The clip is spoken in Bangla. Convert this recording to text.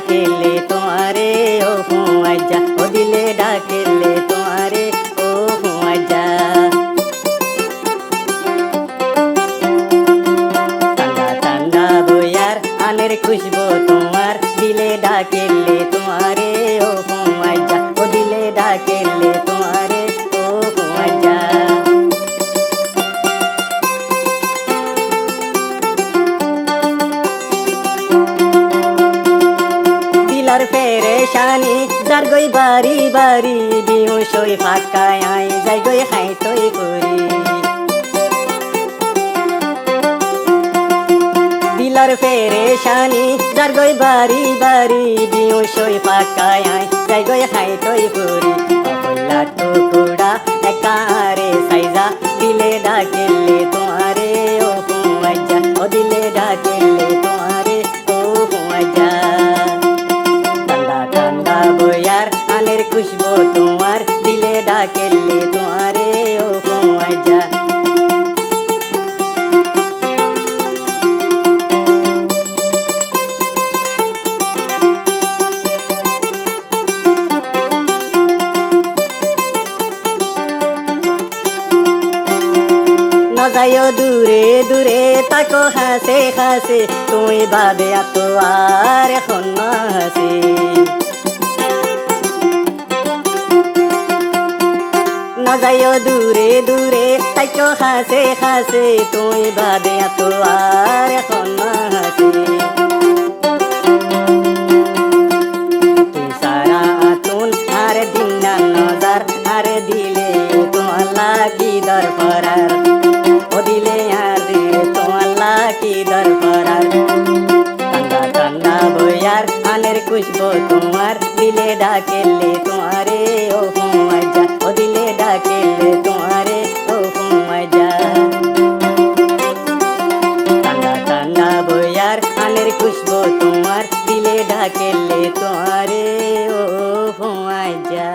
ডাকেলে তোমারে ও ফুয়াজা, ও দিলে ডাকেলে তোমারে ও ফুয়াজা। ঠান্ডা ঠান্ডা বইয়ার আনের খুশবো তোমার, দিলে ডাকেলে তোমারে ও ফুয়াজা, ও দিলে ডাকেলে তোমারে ও ফুয়াজা। দিলার পেরেশানি যার গই বাড়ি বাড়ি, বিহুসই ফাঁকায় আই যাই গই খাইতই করি। দিলার পেরেশানি যার গই বাড়ি বাড়ি, বিহুসই ফাঁকায় আই যাই গই খাইতই করি। কইলা টুকুড়া একারে সাইজা, দিলে ডাকেলে তোমারে ও ফুয়াজা, ও দিলে ডাকেলে তোমারে ও ফুয়াজা। ঠান্ডা ঠান্ডা বইয়ার আনের খুশবো তোমার, দিলে ডাকেলে তোমারে ও ফুয়াজা। না যাইও দূরে দূরে তাকো হাসে হাসে, তুমি বাদে এত আর এখন না হাসে। না যাইও দূরে দূরে তাকো হাসে হাসে, তুমি বাদে এত আর এখন না হাসে। তুই সারা আতুন আর দিন না নজার, আর দিলে তোমার লাগি দরকার, ও দিলে আর দিলে তোমার লাগি দরকার। ঠান্ডা ঠান্ডা বইয়ার আনের খুশবো তোমার, দিলে ডাকেলে তোমারে ও ফুয়াজা, ও দিলে ডাকেলে তোমারে ও ফুয়াজা। ঠান্ডা ঠান্ডা বইয়ার আনের খুশবো তোমার, দিলে ডাকেলে তোমারে ও ফুয়াজা।